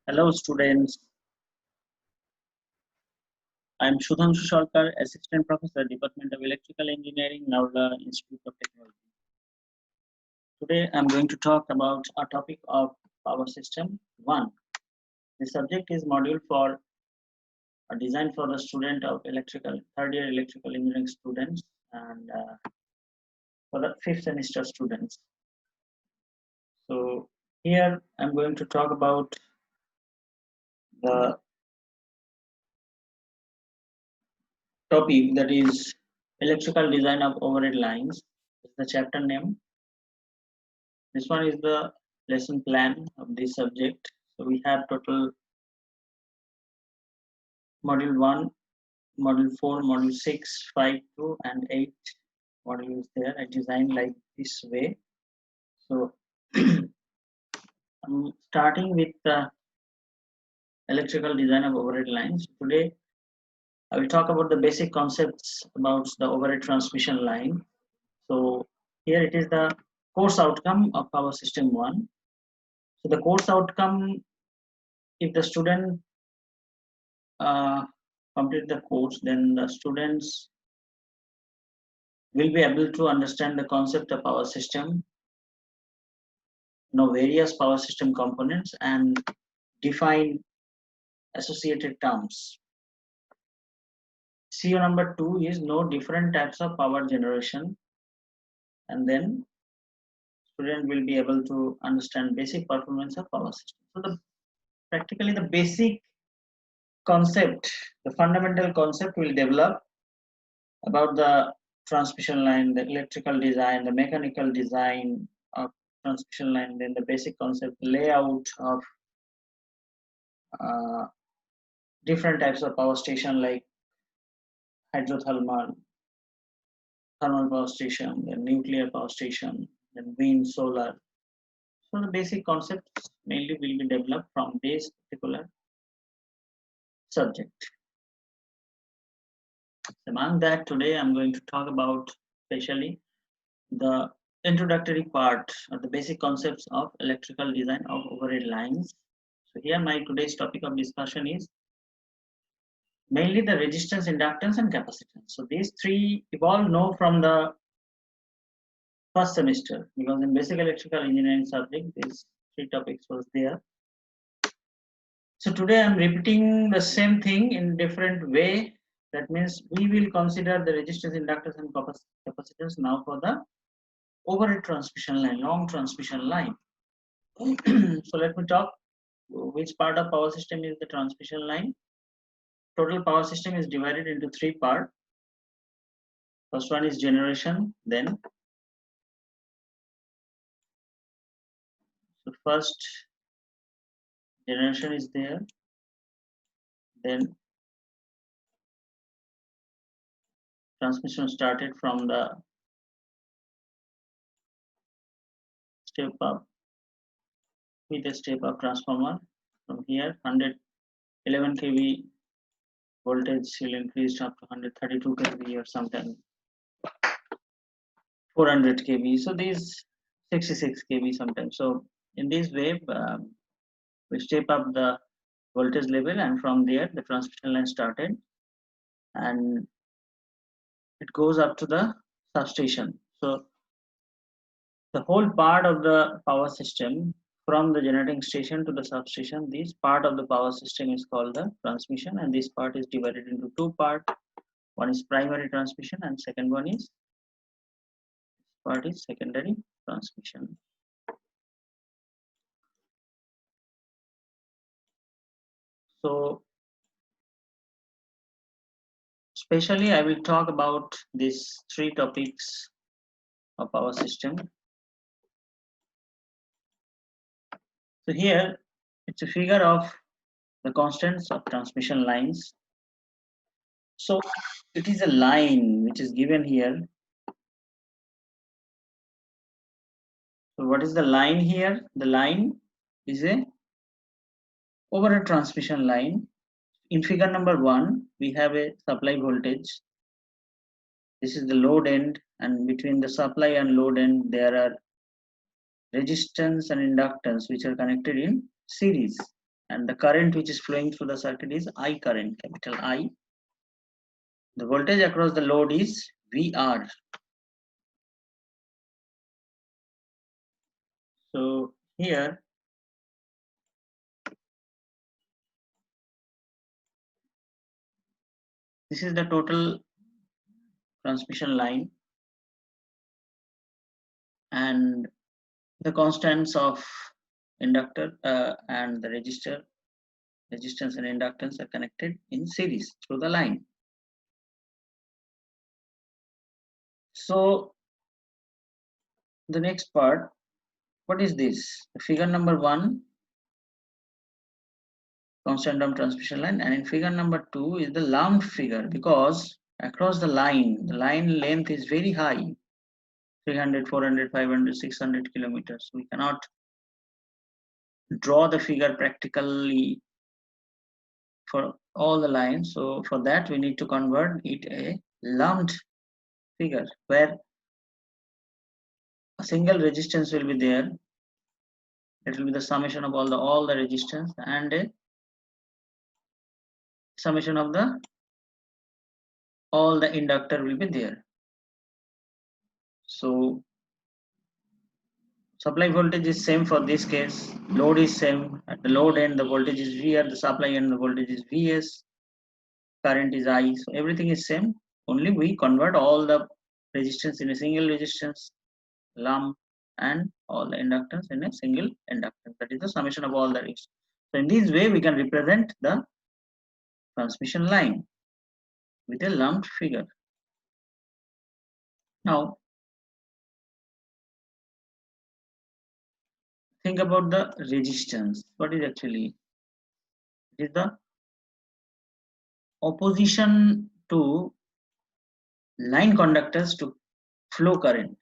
Hello students, I am Shudhanshu Sarkar, Assistant Professor, Department of Electrical Engineering, Navla Institute of Technology. Today I am going to talk about a topic of Power System 1. The subject is module for a design for the student of electrical, third year electrical engineering students and for the 5th semester students. So here I am going to talk about the topic that is electrical design of overhead lines. Is the chapter name. This one is the lesson plan of this subject. So we have total module 1, module 4, module 6, 5, 2 and 8 modules there. I designed like this way. So I'm starting with the electrical design of overhead lines. Today I will talk about the basic concepts about the overhead transmission line. So here it is the course outcome of Power System 1. So the course outcome, if the student complete the course, then the students will be able to understand the concept of power system, know various power system components and define associated terms. CO number 2 is know different types of power generation, and then student will be able to understand basic performance of power system. So practically the basic concept, the fundamental concept will develop about the transmission line, the electrical design, the mechanical design of transmission line, then the basic concept, layout of different types of power station like hydrothermal, thermal power station, then nuclear power station, then wind, solar. So the basic concepts mainly will be developed from this particular subject. Among that, today I'm going to talk about especially the introductory part or the basic concepts of electrical design of overhead lines. So here my today's topic of discussion is mainly the resistance, inductance and capacitance. So these three you all know from the first semester, because in basic electrical engineering subject these three topics was there. So today I'm repeating the same thing in different way. That means we will consider the resistance, inductance and capacitance now for the overhead transmission line, long transmission line. So let me talk which part of power system is the transmission line. Total power system is divided into three parts. First one is generation, then the first generation is there, then transmission started from the step up with a step up transformer. From here 111 kV voltage will increase up to 132 kV or sometimes 400 kV. So these 66 kV sometimes. So in this way we step up the voltage level, and from there the transmission line started and it goes up to the substation. So the whole part of the power system from the generating station to the substation, this part of the power system is called the transmission, and this part is divided into two parts. One is primary transmission and second one is secondary transmission. So especially I will talk about these three topics of our system. So here it's a figure of the constants of transmission lines. So it is a line which is given here. So what is the line here? The line is a overhead transmission line. In figure number 1, we have a supply voltage. This is the load end, and between the supply and load end there are resistance and inductance which are connected in series. and the current which is flowing through the circuit is I current, capital I. The voltage across the load is VR. So here this is the total transmission line, and the constants of inductor and the resistance and inductance are connected in series through the line. So the next part, what is this? Figure number 1, constant term transmission line, and in figure number 2 is the lumped figure, because across the line length is very high, 300, 400, 500, 600 kilometers. We cannot draw the figure practically for all the lines. So for that we need to convert it a lumped figure, where a single resistance will be there. It will be the summation of all the resistance, and a summation of all the inductor will be there. So supply voltage is same for this case, load is same. At the load end the voltage is V, at the supply end the voltage is Vs, current is I. So everything is same, only we convert all the resistance in a single resistance lump and all the inductance in a single inductance. That is the summation of all the resistance. So in this way we can represent the transmission line with a lumped figure. Now think about the resistance. What is actually? It is the opposition to line conductors to flow current.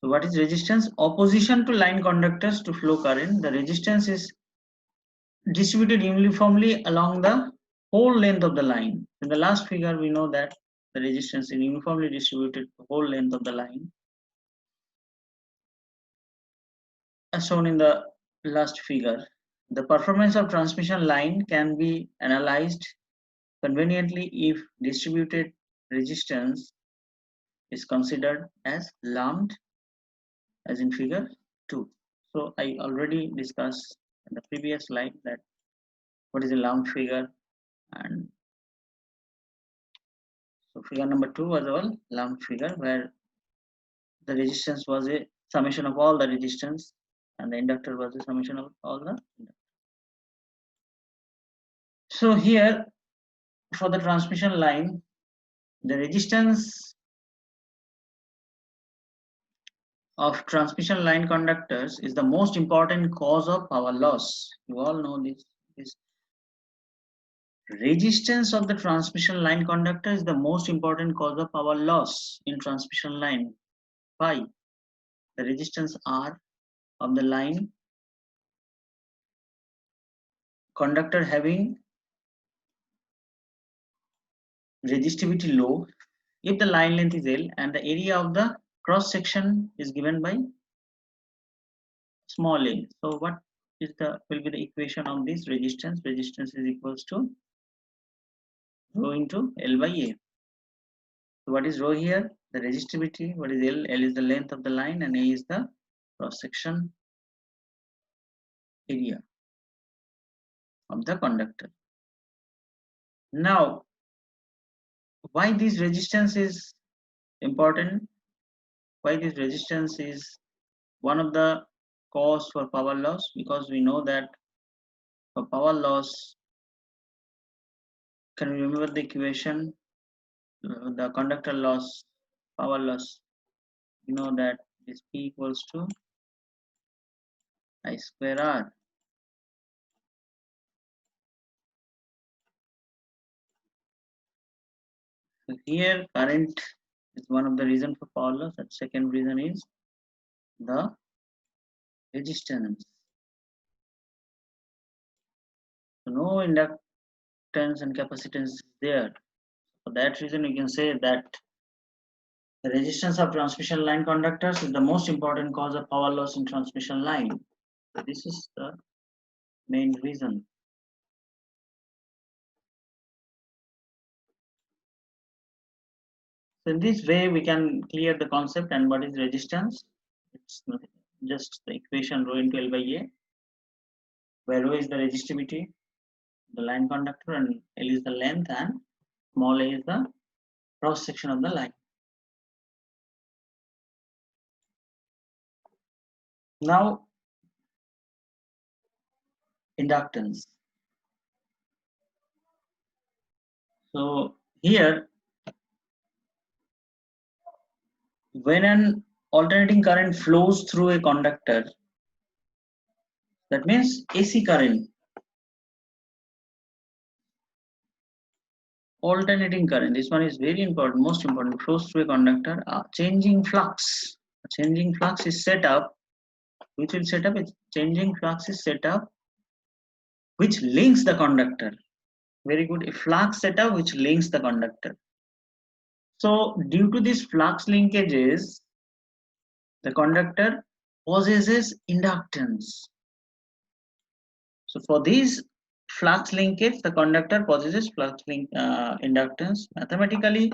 So what is resistance? Opposition to line conductors to flow current. The resistance is distributed uniformly along the whole length of the line. In the last figure we know that the resistance is uniformly distributed the whole length of the line, as shown in the last figure. The performance of transmission line can be analyzed conveniently if distributed resistance is considered as lumped, as in figure 2. So I already discussed in the previous slide that what is a lumped figure, and so figure number 2 was our lumped figure, where the resistance was a summation of all the resistance and the inductor was a summation of all the inductor. So here for the transmission line, the resistance of transmission line conductors is the most important cause of power loss. You all know this resistance of the transmission line conductor is the most important cause of power loss in transmission line. Why? The resistance R of the line conductor having resistivity low, if the line length is L and the area of the cross section is given by small a. So what is will be the equation of this resistance? Resistance is equals to rho into L by A. So what is rho here? The resistivity. What is L? L is the length of the line and A is the cross section area of the conductor. Now, why this resistance is important? Why this resistance is one of the cause for power loss? Because we know that for power loss, can you remember the equation? The conductor loss, power loss, you know that is P equals to I square R. So here current is one of the reason for power loss, and second reason is the resistance. So no inductance and capacitance is there. For that reason we can say that the resistance of transmission line conductors is the most important cause of power loss in transmission line. So this is the main reason. So in this way, we can clear the concept and what is resistance. It's nothing, just the equation rho into L by A, where rho is the resistivity, the line conductor, and L is the length, and small a is the cross section of the line. Now, inductance. So here, when an alternating current flows through a conductor, that means AC current, alternating current, this one is very important, most important, flows through a conductor, changing flux. A changing flux is set up, which will set up a changing flux is set up, which links the conductor. Very good, a flux setup which links the conductor. So due to these flux linkages, the conductor possesses inductance. So for these flux linkage, the conductor possesses inductance. Mathematically,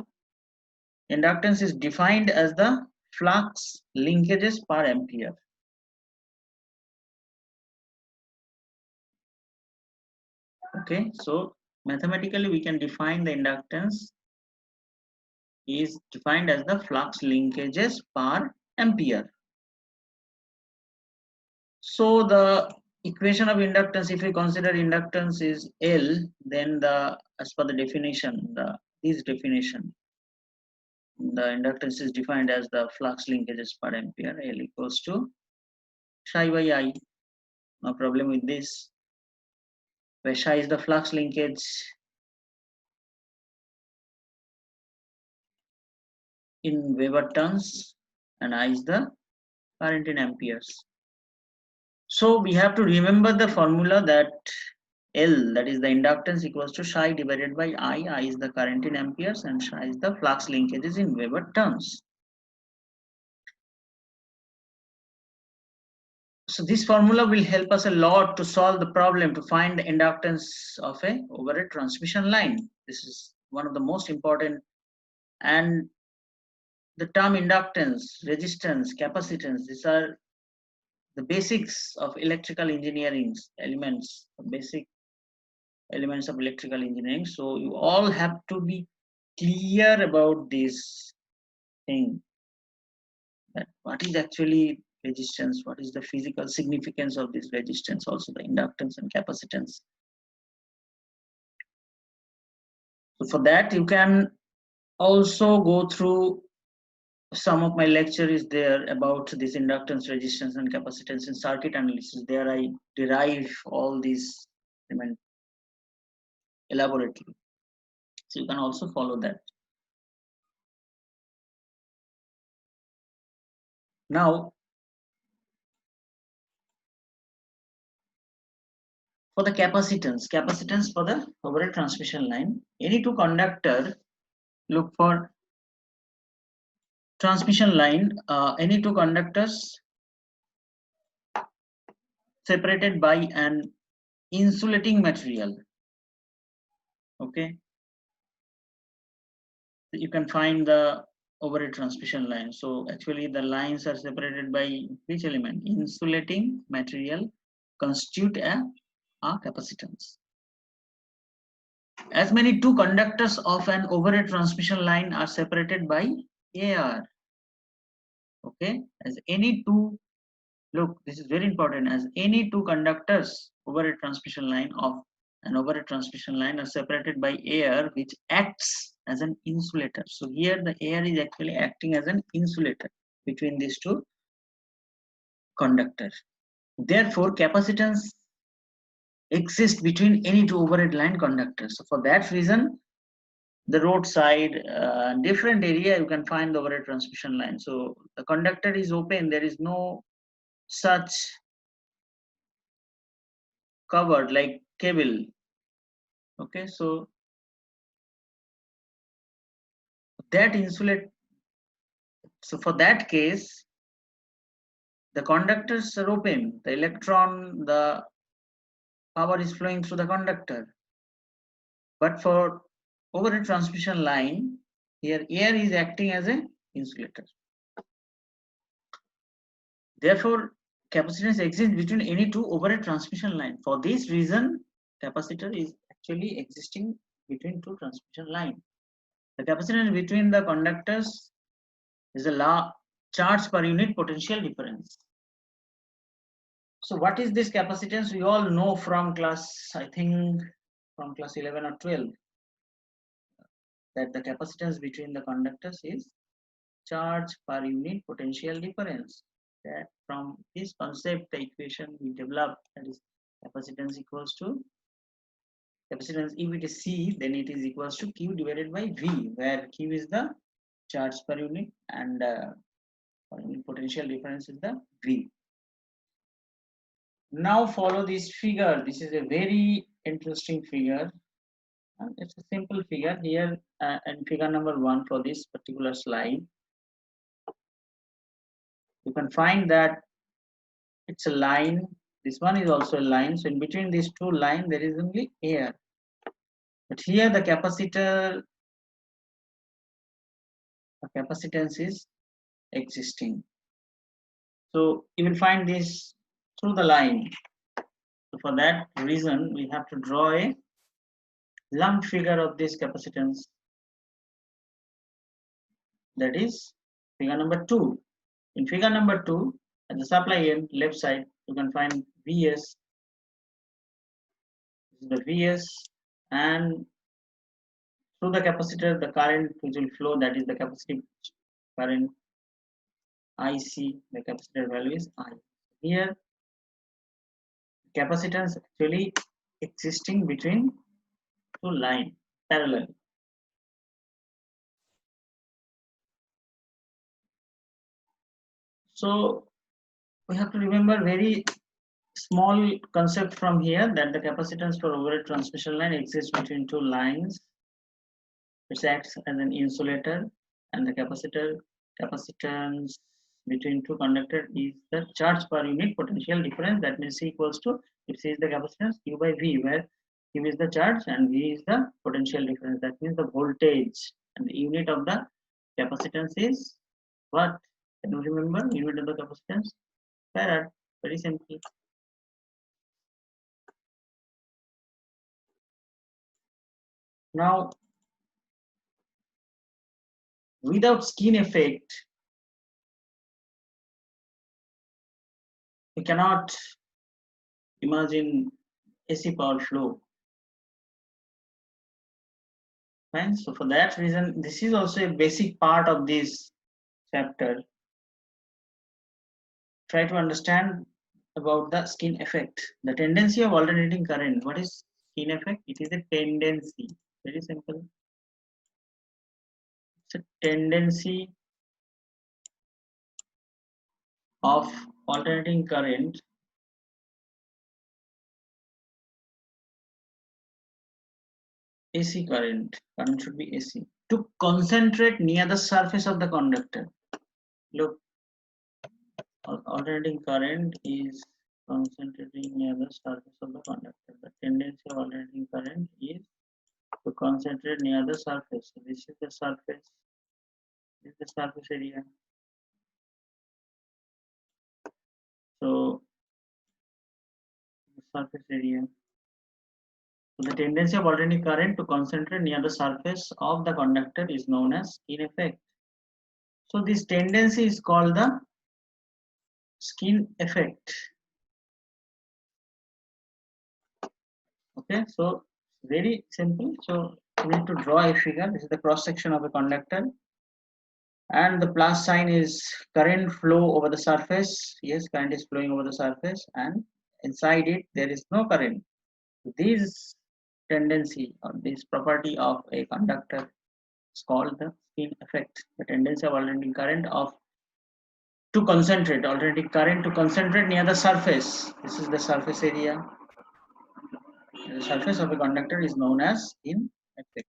inductance is defined as the flux linkages per ampere. Okay, so mathematically we can define the inductance is defined as the flux linkages per ampere. So the equation of inductance, if we consider inductance is L, then as per the definition, this definition, the inductance is defined as the flux linkages per ampere. L equals to psi by I. No problem with this. Where psi is the flux linkage in Weber turns and I is the current in amperes. So we have to remember the formula that L, that is the inductance, equals to psi divided by I. I is the current in amperes and psi is the flux linkages in Weber turns. So this formula will help us a lot to solve the problem, to find the inductance of a overhead transmission line. This is one of the most important. And the term inductance, resistance, capacitance, these are the basics of electrical engineering elements, basic elements of electrical engineering. So you all have to be clear about this thing, that what is actually resistance, what is the physical significance of this resistance, also the inductance and capacitance. So for that you can also go through some of my lecture is there about this inductance, resistance and capacitance in circuit analysis. There I derive all these elements elaborately. So you can also follow that. Now, for the capacitance for the overhead transmission line, any two conductor, look for transmission line, any two conductors separated by an insulating material. Okay, you can find the overhead transmission line. So actually the lines are separated by which element? Insulating material constitute a capacitance. As many two conductors of an overhead transmission line are separated by AR. Okay, as any two, look, this is very important, as any two conductors overhead transmission line of an overhead transmission line are separated by air which acts as an insulator. So here the air is actually acting as an insulator between these two conductors. Therefore, capacitance exists between any two overhead line conductors. So for that reason, the roadside, different area, you can find the overhead transmission line. So the conductor is open, there is no such covered like cable. Okay, so that insulate, so for that case The conductors are open, the electron, the power is flowing through the conductor. But for overhead transmission line, here air is acting as an insulator. Therefore, capacitance exists between any two overhead transmission line. For this reason, capacitor is actually existing between two transmission line. The capacitance between the conductors is a charge per unit potential difference. So what is this capacitance? We all know from class, I think from class 11 or 12, that the capacitance between the conductors is charge per unit potential difference. That from this concept, the equation we developed, that is capacitance equals to capacitance. If it is C, then it is equals to Q divided by V, where Q is the charge per unit and potential difference is the V. Now follow this figure. This is a very interesting figure. It's a simple figure here, and figure number 1 for this particular slide. You can find that it's a line. This one is also a line. So in between these two lines, there is only air. But here the capacitance is existing. So you will find this through the line. So for that reason, we have to draw a lump figure of this capacitance. That is figure number 2. In figure number 2, at the supply end, left side, you can find Vs. This is the Vs, and through the capacitor, the current which will flow, that is the capacitive current IC. The capacitor value is I. Here, capacitance actually existing between two lines parallel. So we have to remember very small concept from here, that the capacitance for overhead transmission line exists between two lines. It acts as an insulator, and the capacitance between two conductors is the charge per unit potential difference. That means C equals to, if C is the capacitance, Q by V, where Q is the charge and V is the potential difference. That means the voltage, and the unit of the capacitance is what? Can you remember unit of the capacitance? Farad. Very simple. Now, without skin effect, we cannot imagine AC power flow. Fine. So for that reason, this is also a basic part of this chapter. Try to understand about the skin effect. The tendency of alternating current. What is skin effect? It is a tendency. Very simple. It's a tendency of alternating current AC current should be AC, to concentrate near the surface of the conductor. Look, alternating current is concentrating near the surface of the conductor. The tendency of alternating current is to concentrate near the surface. So this is the surface. This is the surface area. So the surface area. So the tendency of alternating current to concentrate near the surface of the conductor is known as skin effect. So this tendency is called the skin effect. Okay, so very simple. So we need to draw a figure. This is the cross section of a conductor, and the plus sign is current flow over the surface. Yes, current is flowing over the surface, and inside it there is no current. This tendency or this property of a conductor is called the skin effect. The tendency of alternating current to concentrate, alternating current to concentrate near the surface. This is the surface area. The surface of a conductor is known as skin effect.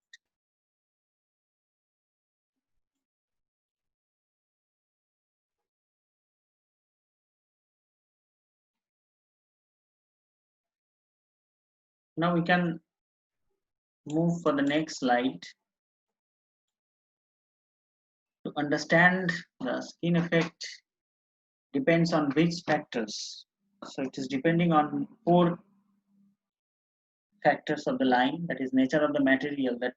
Now we can move for the next slide to understand the skin effect depends on which factors. So it is depending on four factors of the line, that is nature of the material, that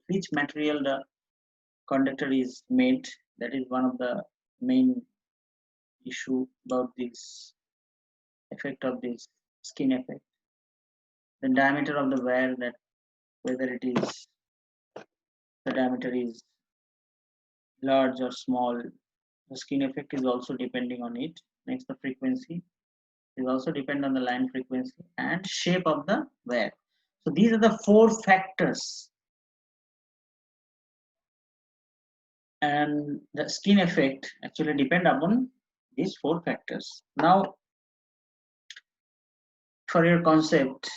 which material the conductor is made, that is one of the main issue about this effect of this skin effect. The diameter of the wear, that whether it is the diameter is large or small, the skin effect is also depending on it. Next, the frequency is also depend on the line frequency and shape of the wear. So these are the four factors, and the skin effect actually depend upon these four factors. Now, for your concept,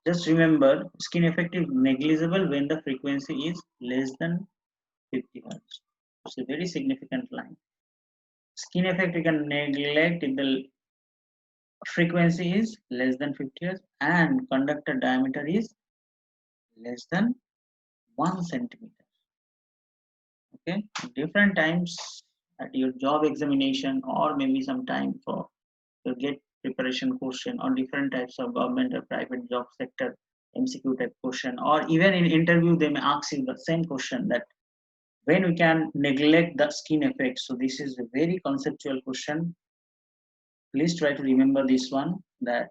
just remember skin effect is negligible when the frequency is less than 50 hertz. It's a very significant line. Skin effect we can neglect if the frequency is less than 50 hertz and conductor diameter is less than 1 centimeter. Okay, different times at your job examination or maybe some time for your get preparation question or different types of government or private job sector MCQ type question, or even in interview they may ask you the same question, that when we can neglect the skin effect. So this is a very conceptual question. Please try to remember this one, that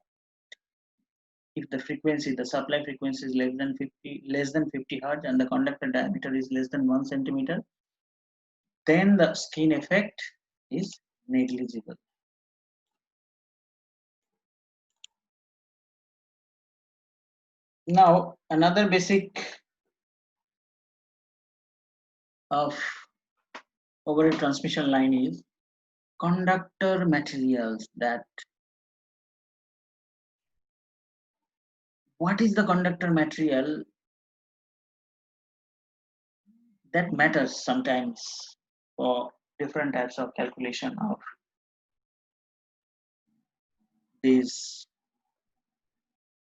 if the frequency, the supply frequency is less than 50 hertz and the conductor diameter is less than 1 centimeter, then the skin effect is negligible. Now, another basic of overhead transmission line is conductor materials. That what is the conductor material, that matters sometimes for different types of calculation of this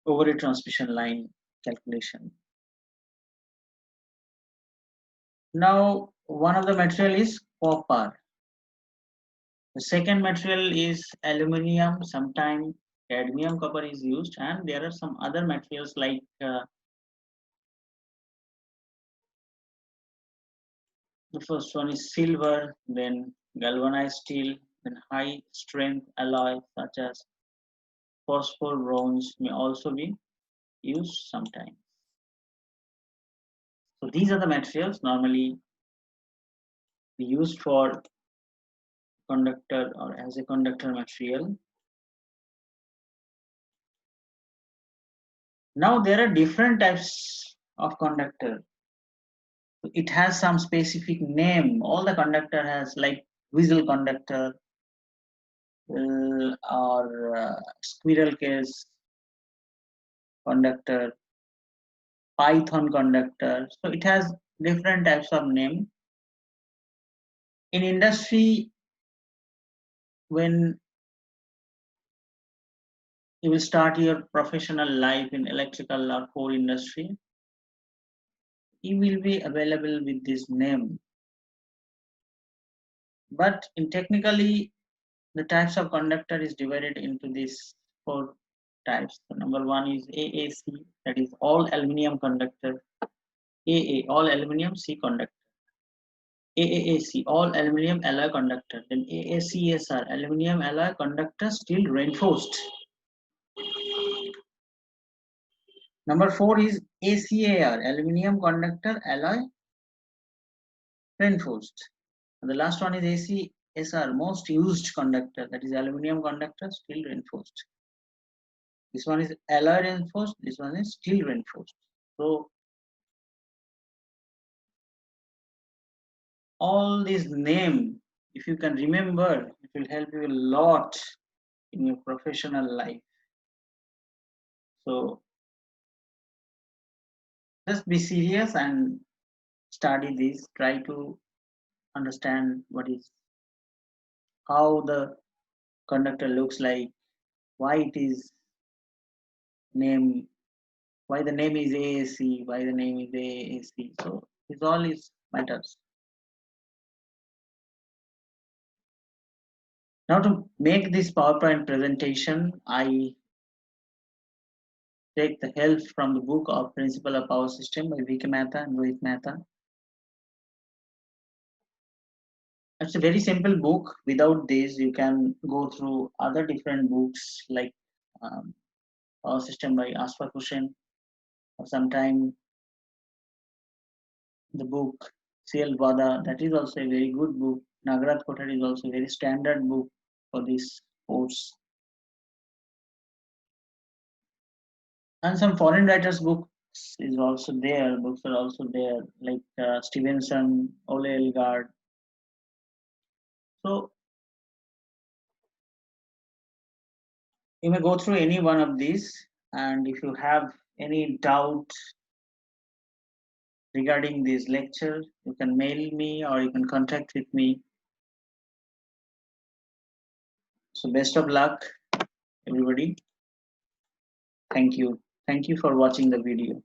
overhead transmission line calculation. Now, one of the material is copper. The second material is aluminium. Sometimes cadmium copper is used, and there are some other materials like the first one is silver, then galvanized steel, then high strength alloy such as phosphor bronze may also be used sometimes. So these are the materials normally used for conductor or as a conductor material. Now there are different types of conductor. It has some specific name. All the conductor has like whistle conductor or squirrel case conductor, python conductor. So it has different types of name. In industry, when you will start your professional life in electrical or core industry, it will be available with this name. But in technically, the types of conductor is divided into these four types. So number one is AAC, that is all aluminum conductor. AA, all aluminum, C conductor. AAC, all aluminum alloy conductor. Then AACSR, aluminum alloy conductor steel reinforced. Number four is ACAR, aluminum conductor alloy reinforced. And the last one is ACSR, most used conductor, that is aluminum conductor steel reinforced. This one is alloy reinforced, this one is steel reinforced. So all these name, if you can remember, it will help you a lot in your professional life. So just be serious and study this. Try to understand how the conductor looks like, why it is named why the name is AAC, why the name is AAC. So this all is matters. Now to make this PowerPoint presentation, I take the help from the book of Principle of Power System by V.K. Mehta and Rohit Mehta. It's a very simple book. Without this, you can go through other different books like um, Power System by Asfar Hussain, or sometime the book C.L. Vada. That is also a very good book. Nagaraj Kothari is also a very standard book for this course. And some foreign writers' books is also there. Books are also there, like Stevenson, Ole Elgard. So you may go through any one of these, and if you have any doubt regarding this lecture, you can mail me or you can contact with me. So best of luck, everybody. Thank you. Thank you for watching the video.